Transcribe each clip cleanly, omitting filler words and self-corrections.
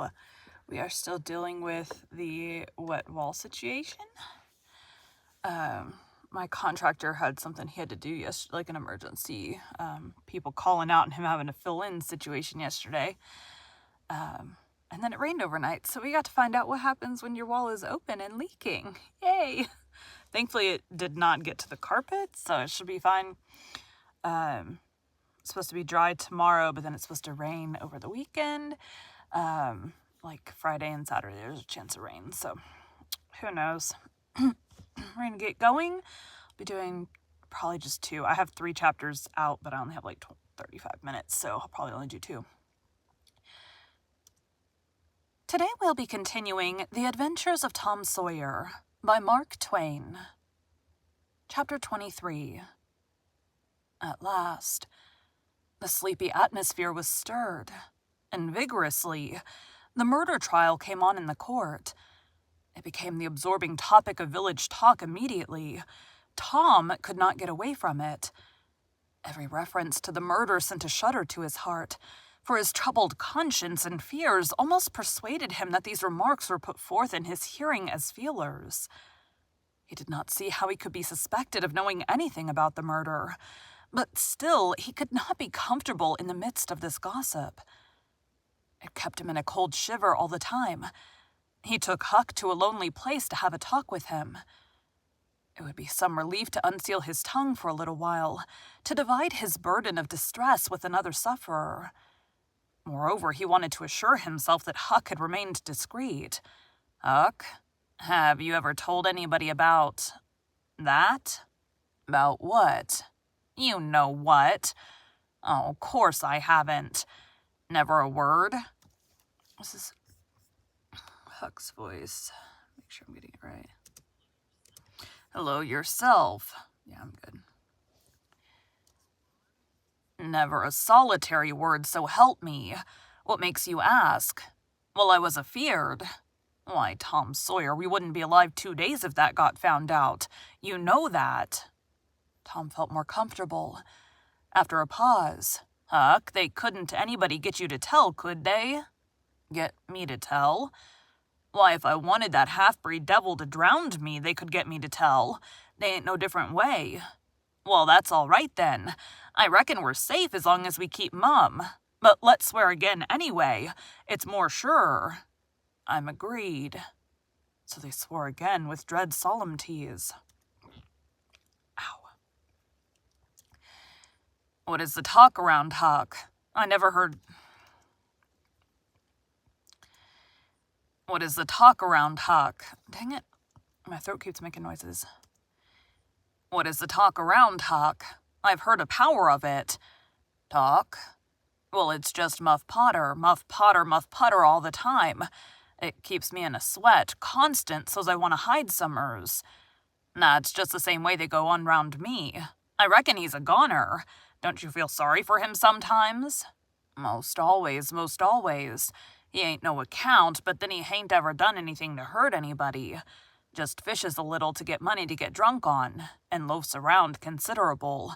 So we are still dealing with the wet wall situation. My contractor had something he had to do yesterday, like an emergency, people calling out and him having to fill in situation yesterday. And then it rained overnight, so we got to find out what happens when your wall is open and leaking. Yay! Thankfully, it did not get to the carpet, so it should be fine. It's supposed to be dry tomorrow, but then it's supposed to rain over the weekend. Like Friday and Saturday, there's a chance of rain, so who knows. We're going to get going. I'll be doing probably just 2. I have 3 chapters out, but I only have like 35 minutes, so I'll probably only do 2. Today we'll be continuing The Adventures of Tom Sawyer by Mark Twain. Chapter 23. At last, the sleepy atmosphere was stirred, and vigorously, the murder trial came on in the court. It became the absorbing topic of village talk immediately. Tom could not get away from it. Every reference to the murder sent a shudder to his heart, for his troubled conscience and fears almost persuaded him that these remarks were put forth in his hearing as feelers. He did not see how he could be suspected of knowing anything about the murder, but still he could not be comfortable in the midst of this gossip. It kept him in a cold shiver all the time. He took Huck to a lonely place to have a talk with him. It would be some relief to unseal his tongue for a little while, to divide his burden of distress with another sufferer. Moreover, he wanted to assure himself that Huck had remained discreet. Huck, have you ever told anybody about that? About what? You know what. Oh, of course I haven't. Never a word. This is Huck's voice. Make sure I'm getting it right. Hello, yourself. Yeah, I'm good. Never a solitary word, so help me. What makes you ask? Well, I was afeard. Why, Tom Sawyer, we wouldn't be alive 2 days if that got found out. You know that. Tom felt more comfortable. After a pause, Huck, they couldn't anybody get you to tell, could they? Get me to tell? Why, if I wanted that half-breed devil to drown me, they could get me to tell. They ain't no different way. Well, that's all right then. I reckon we're safe as long as we keep mum. But let's swear again anyway. It's more sure. I'm agreed. So they swore again with dread solemnities. Ow. What is the talk around, Huck? I never heard... What is the talk around, Huck? Dang it. My throat keeps making noises. What is the talk around, Huck? I've heard a power of it. Talk? Well, it's just Muff Potter, Muff Potter, Muff Putter all the time. It keeps me in a sweat, constant, so's I want to hide summers. Nah, it's just the same way they go on round me. I reckon he's a goner. Don't you feel sorry for him sometimes? Most always, most always. He ain't no account, but then he hain't ever done anything to hurt anybody. Just fishes a little to get money to get drunk on, and loafs around considerable.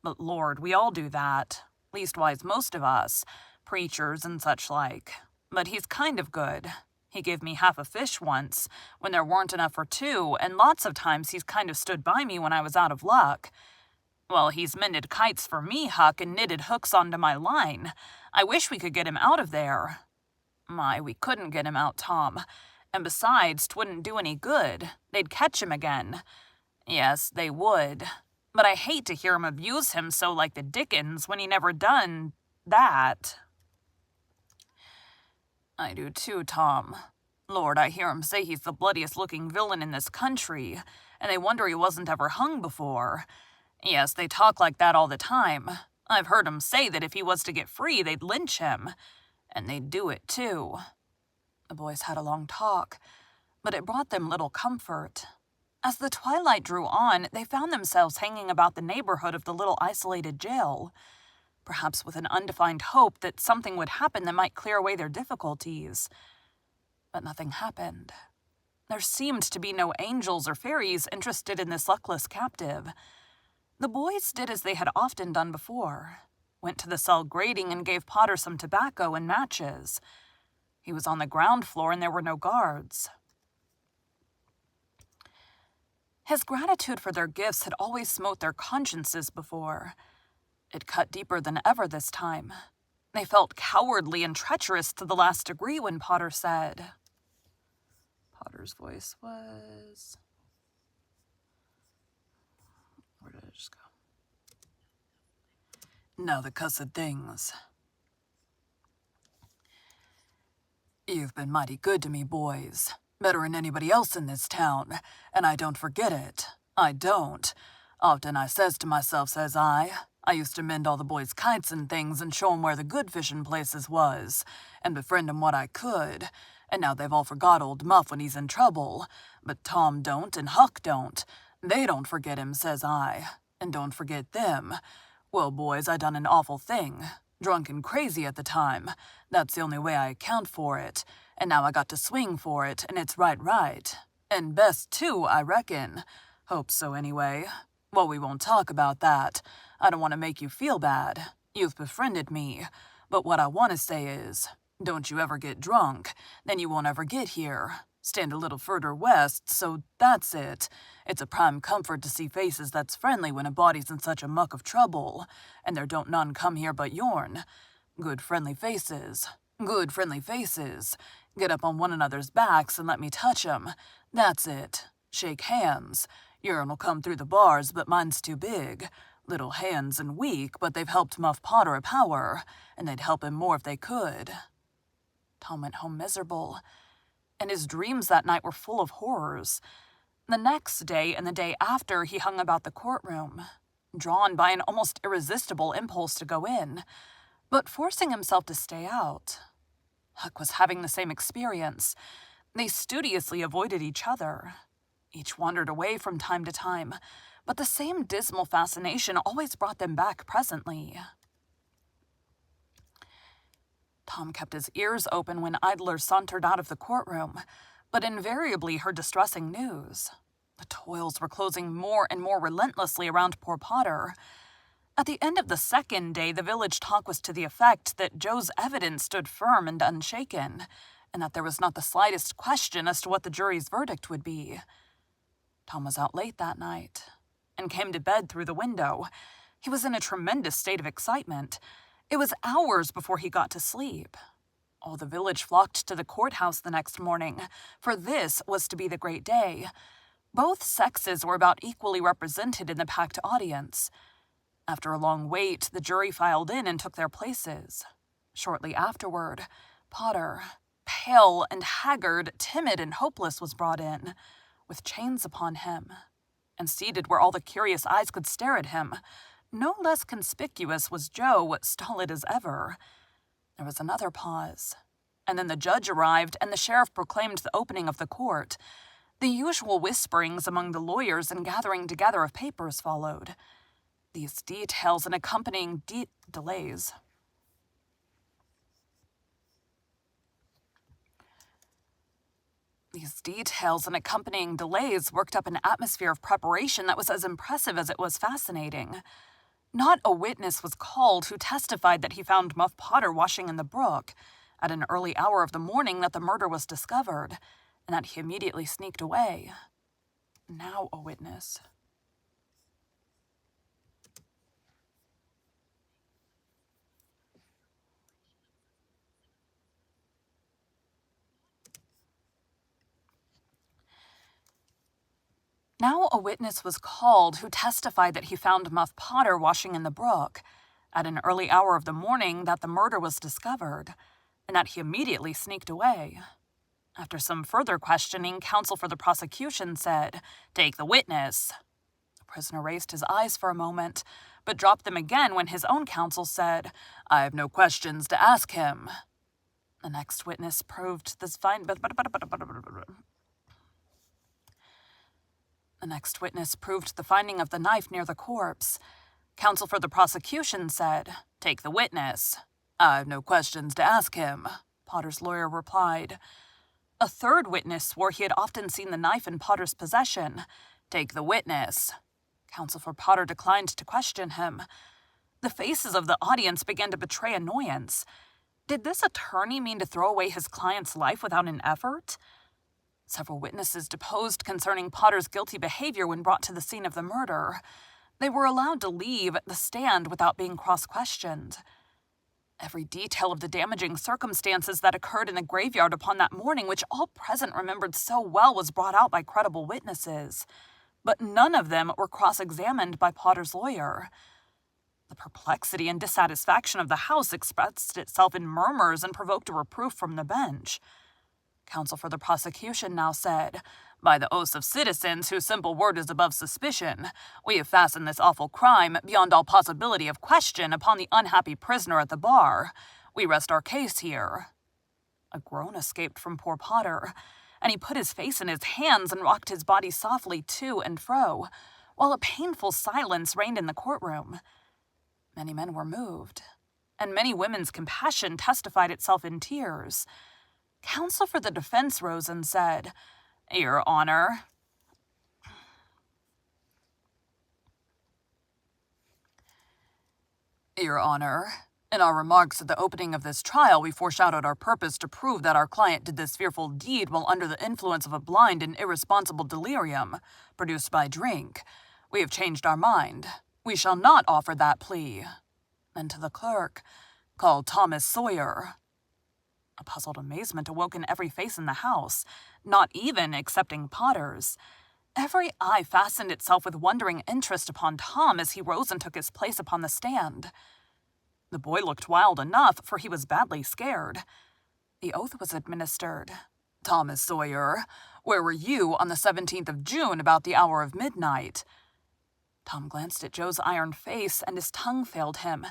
But Lord, we all do that. Leastwise, most of us. Preachers and such like. But he's kind of good. He gave me half a fish once, when there weren't enough for 2, and lots of times he's kind of stood by me when I was out of luck. Well, he's mended kites for me, Huck, and knitted hooks onto my line. I wish we could get him out of there. My, we couldn't get him out, Tom. And besides, 'twouldn't do any good. They'd catch him again. Yes, they would. But I hate to hear him abuse him so like the Dickens when he never done that. I do too, Tom. Lord, I hear him say he's the bloodiest looking villain in this country, and they wonder he wasn't ever hung before. Yes, they talk like that all the time. I've heard 'em say that if he was to get free, they'd lynch him. And they'd do it, too. The boys had a long talk, but it brought them little comfort. As the twilight drew on, they found themselves hanging about the neighborhood of the little isolated jail, perhaps with an undefined hope that something would happen that might clear away their difficulties. But nothing happened. There seemed to be no angels or fairies interested in this luckless captive. The boys did as they had often done before, went to the cell grating and gave Potter some tobacco and matches. He was on the ground floor and there were no guards. His gratitude for their gifts had always smote their consciences before. It cut deeper than ever this time. They felt cowardly and treacherous to the last degree when Potter said... Potter's voice was... Where did it just go? Now the cussed things. You've been mighty good to me, boys. Better than anybody else in this town, and I don't forget it. I don't. Often I says to myself, says I used to mend all the boys' kites and things and show 'em where the good fishing places was, and befriend 'em what I could, and now they've all forgot old Muff when he's in trouble. But Tom don't and Huck don't. They don't forget him, says I, and don't forget them. Well, boys, I done an awful thing. Drunk and crazy at the time. That's the only way I account for it. And now I got to swing for it, and it's right. And best, too, I reckon. Hope so, anyway. Well, we won't talk about that. I don't want to make you feel bad. You've befriended me. But what I want to say is, don't you ever get drunk, then you won't ever get here. Stand a little further west, so that's it. It's a prime comfort to see faces that's friendly when a body's in such a muck of trouble, and there don't none come here but yourn. Good friendly faces. Good friendly faces. Get up on one another's backs and let me touch 'em. That's it. Shake hands. Yourn'll come through the bars, but mine's too big. Little hands and weak, but they've helped Muff Potter a power, and they'd help him more if they could. Tom went home miserable, and his dreams that night were full of horrors. The next day and the day after, he hung about the courtroom, drawn by an almost irresistible impulse to go in, but forcing himself to stay out. Huck was having the same experience. They studiously avoided each other. Each wandered away from time to time, but the same dismal fascination always brought them back presently. Tom kept his ears open when idlers sauntered out of the courtroom, but invariably heard distressing news. The toils were closing more and more relentlessly around poor Potter. At the end of the second day, the village talk was to the effect that Joe's evidence stood firm and unshaken, and that there was not the slightest question as to what the jury's verdict would be. Tom was out late that night, and came to bed through the window. He was in a tremendous state of excitement. It was hours before he got to sleep. All the village flocked to the courthouse the next morning, for this was to be the great day. Both sexes were about equally represented in the packed audience. After a long wait, the jury filed in and took their places. Shortly afterward, Potter, pale and haggard, timid and hopeless, was brought in, with chains upon him, and seated where all the curious eyes could stare at him. No less conspicuous was Joe, stolid as ever. There was another pause, and then the judge arrived and the sheriff proclaimed the opening of the court. The usual whisperings among the lawyers and gathering together of papers followed. These details and accompanying delays. These details and accompanying delays worked up an atmosphere of preparation that was as impressive as it was fascinating. Not a witness was called who testified that he found Muff Potter washing in the brook at an early hour of the morning that the murder was discovered, and that he immediately sneaked away. Now a witness. Now a witness was called who testified that he found Muff Potter washing in the brook at an early hour of the morning that the murder was discovered, and that he immediately sneaked away. After some further questioning, counsel for the prosecution said, "Take the witness." The prisoner raised his eyes for a moment, but dropped them again when his own counsel said, "I have no questions to ask him." The next witness proved this fine... The next witness proved the finding of the knife near the corpse. Counsel for the prosecution said, "Take the witness." "I have no questions to ask him," Potter's lawyer replied. A third witness swore he had often seen the knife in Potter's possession. "Take the witness." Counsel for Potter declined to question him. The faces of the audience began to betray annoyance. Did this attorney mean to throw away his client's life without an effort? Several witnesses deposed concerning Potter's guilty behavior when brought to the scene of the murder. They were allowed to leave the stand without being cross-questioned. Every detail of the damaging circumstances that occurred in the graveyard upon that morning, which all present remembered so well, was brought out by credible witnesses. But none of them were cross-examined by Potter's lawyer. The perplexity and dissatisfaction of the House expressed itself in murmurs and provoked a reproof from the bench. Counsel for the prosecution now said, "By the oaths of citizens whose simple word is above suspicion, we have fastened this awful crime beyond all possibility of question upon the unhappy prisoner at the bar. We rest our case here." A groan escaped from poor Potter, and he put his face in his hands and rocked his body softly to and fro, while a painful silence reigned in the courtroom. Many men were moved, and many women's compassion testified itself in tears. Counsel for the defense rose and said, "Your Honor, in our remarks at the opening of this trial, we foreshadowed our purpose to prove that our client did this fearful deed while under the influence of a blind and irresponsible delirium produced by drink. We have changed our mind. We shall not offer that plea." And to the clerk, "Call Thomas Sawyer." A puzzled amazement awoke in every face in the house, not even excepting Potter's. Every eye fastened itself with wondering interest upon Tom as he rose and took his place upon the stand. The boy looked wild enough, for he was badly scared. The oath was administered. "Thomas Sawyer, where were you on the 17th of June about the hour of midnight?" Tom glanced at Joe's iron face, and his tongue failed him.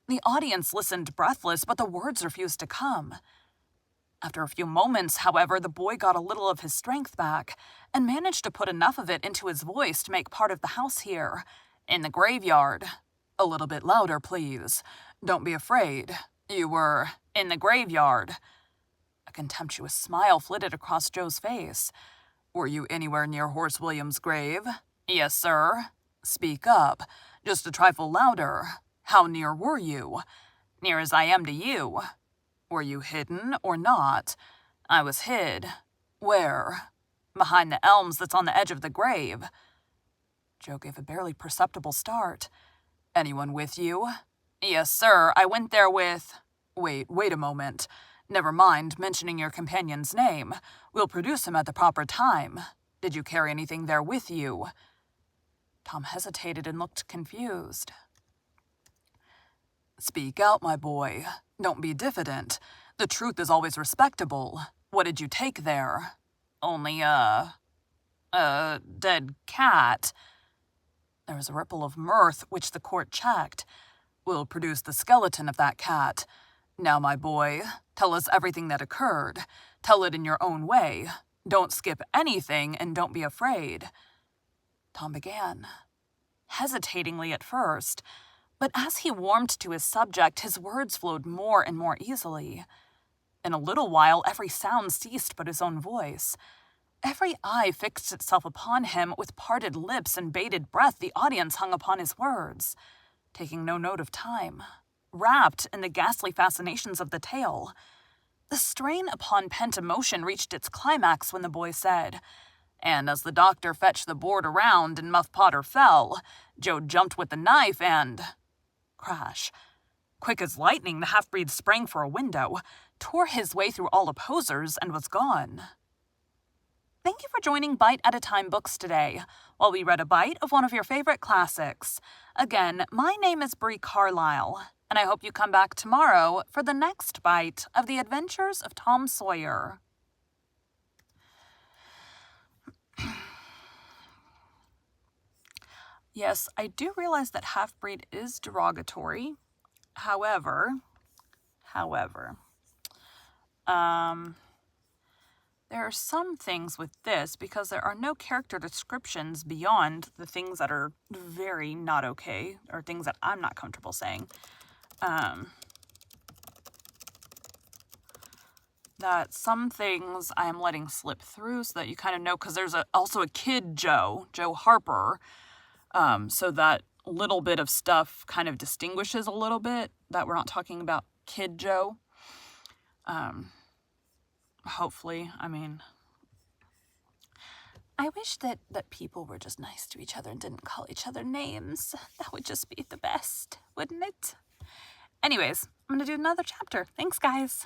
The audience listened breathless, but the words refused to come. After a few moments, however, the boy got a little of his strength back, and managed to put enough of it into his voice to make part of the house hear. "In the graveyard." "A little bit louder, please. Don't be afraid. You were in the graveyard." A contemptuous smile flitted across Joe's face. "Were you anywhere near Horace Williams' grave?" "Yes, sir." "Speak up. Just a trifle louder. How near were you?" "Near as I am to you." "Were you hidden or not?" "I was hid." "Where?" "Behind the elms that's on the edge of the grave." Joe gave a barely perceptible start. "Anyone with you?" "Yes, sir. I went there with—" Wait a moment. Never mind mentioning your companion's name. We'll produce him at the proper time. Did you carry anything there with you?" Tom hesitated and looked confused. "Speak out, my boy. Don't be diffident. The truth is always respectable. What did you take there?" "Only a dead cat." There was a ripple of mirth, which the court checked. "We'll produce the skeleton of that cat. Now, my boy, tell us everything that occurred. Tell it in your own way. Don't skip anything, and don't be afraid." Tom began, hesitatingly at first, but as he warmed to his subject, his words flowed more and more easily. In a little while, every sound ceased but his own voice. Every eye fixed itself upon him. With parted lips and bated breath, the audience hung upon his words, taking no note of time, wrapped in the ghastly fascinations of the tale. The strain upon pent emotion reached its climax when the boy said, "And as the doctor fetched the board around and Muff Potter fell, Joe jumped with the knife and—" Crash. Quick as lightning, the half-breed sprang for a window, tore his way through all opposers, and was gone. Thank you for joining Bite at a Time Books today, while we read a bite of one of your favorite classics. Again, my name is Bree Carlile, and I hope you come back tomorrow for the next bite of the Adventures of Tom Sawyer. Yes, I do realize that half-breed is derogatory. However, there are some things with this, because there are no character descriptions beyond the things that are very not okay, or things that I'm not comfortable saying. That some things I am letting slip through so that you kind of know, because there's also a kid Joe Harper, so that little bit of stuff kind of distinguishes a little bit that we're not talking about kid Joe. Hopefully, I mean, I wish that people were just nice to each other and didn't call each other names. That would just be the best, wouldn't it? Anyways, I'm going to do another chapter. Thanks, guys.